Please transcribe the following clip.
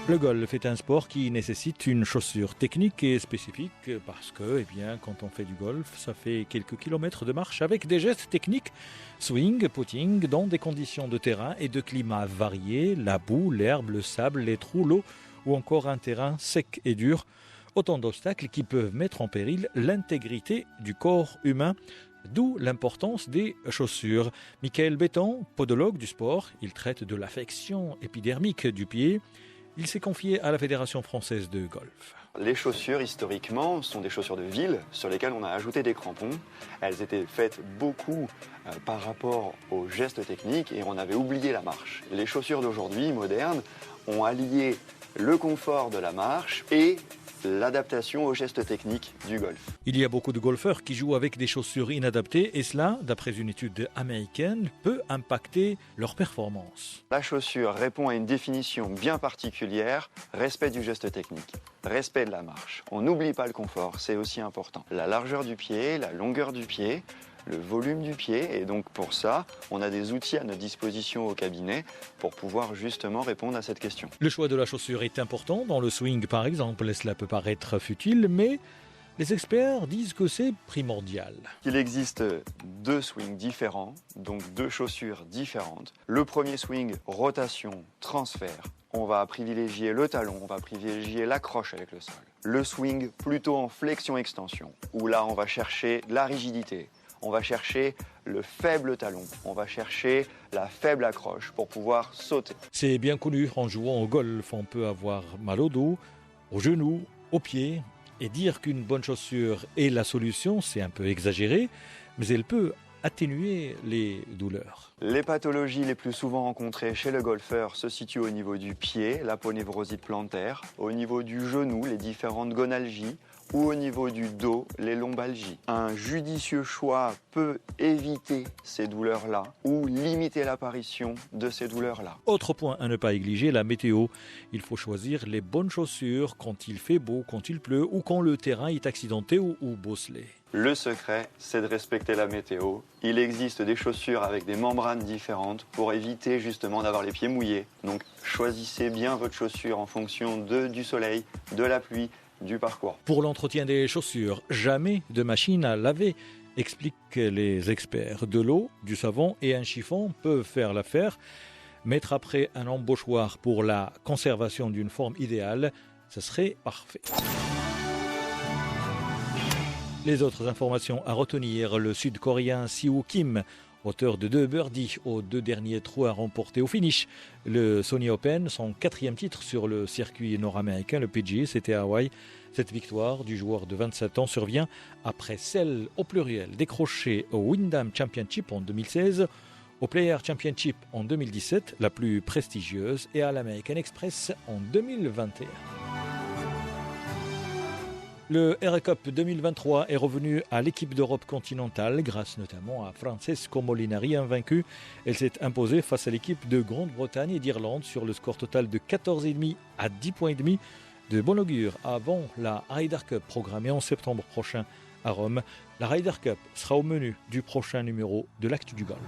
Le golf est un sport qui nécessite une chaussure technique et spécifique parce que, quand on fait du golf, ça fait quelques kilomètres de marche avec des gestes techniques, swing, putting, dans des conditions de terrain et de climat variés, la boue, l'herbe, le sable, les trous, l'eau ou encore un terrain sec et dur. Autant d'obstacles qui peuvent mettre en péril l'intégrité du corps humain. D'où l'importance des chaussures. Michael Béton, podologue du sport, il traite de l'affection épidermique du pied. Il s'est confié à la Fédération française de golf. Les chaussures, historiquement, sont des chaussures de ville sur lesquelles on a ajouté des crampons. Elles étaient faites beaucoup par rapport aux gestes techniques et on avait oublié la marche. Les chaussures d'aujourd'hui, modernes, ont allié le confort de la marche et l'adaptation aux gestes techniques du golf. Il y a beaucoup de golfeurs qui jouent avec des chaussures inadaptées et cela, d'après une étude américaine, peut impacter leur performance. La chaussure répond à une définition bien particulière, respect du geste technique, respect de la marche. On n'oublie pas le confort, c'est aussi important. La largeur du pied, la longueur du pied, le volume du pied, et donc pour ça, on a des outils à notre disposition au cabinet pour pouvoir justement répondre à cette question. Le choix de la chaussure est important, dans le swing par exemple, cela peut paraître futile, mais les experts disent que c'est primordial. Il existe deux swings différents, donc deux chaussures différentes. Le premier swing, rotation, transfert. On va privilégier le talon, on va privilégier l'accroche avec le sol. Le swing plutôt en flexion-extension, où là on va chercher de la rigidité. On va chercher le faible talon, on va chercher la faible accroche pour pouvoir sauter. C'est bien connu, en jouant au golf, on peut avoir mal au dos, aux genoux, aux pieds. Et dire qu'une bonne chaussure est la solution, c'est un peu exagéré, mais elle peut atténuer les douleurs. Les pathologies les plus souvent rencontrées chez le golfeur se situent au niveau du pied, l'aponévrosite plantaire, au niveau du genou, les différentes gonalgies, ou au niveau du dos, les lombalgies. Un judicieux choix peut éviter ces douleurs-là ou limiter l'apparition de ces douleurs-là. Autre point à ne pas négliger, la météo. Il faut choisir les bonnes chaussures quand il fait beau, quand il pleut ou quand le terrain est accidenté ou bosselé. Le secret, c'est de respecter la météo. Il existe des chaussures avec des membranes différentes pour éviter justement d'avoir les pieds mouillés. Donc choisissez bien votre chaussure en fonction du soleil, de la pluie, du parcours. Pour l'entretien des chaussures, jamais de machine à laver, expliquent les experts. De l'eau, du savon et un chiffon peuvent faire l'affaire. Mettre après un embauchoir pour la conservation d'une forme idéale, ce serait parfait. Les autres informations à retenir, le Sud-Coréen Siwoo Kim, auteur de 2 birdies aux 2 derniers trous à remporter au finish. Le Sony Open, son 4e titre sur le circuit nord-américain, le PGA, c'était à Hawaï. Cette victoire du joueur de 27 ans survient après celle, au pluriel, décrochée au Wyndham Championship en 2016, au Player Championship en 2017, la plus prestigieuse, et à l'American Express en 2021. Le RA Cup 2023 est revenu à l'équipe d'Europe continentale grâce notamment à Francesco Molinari, invaincu. Elle s'est imposée face à l'équipe de Grande-Bretagne et d'Irlande sur le score total de 14,5 à 10,5 points de bon augure avant la Ryder Cup programmée en septembre prochain à Rome. La Ryder Cup sera au menu du prochain numéro de l'Actu du Golf.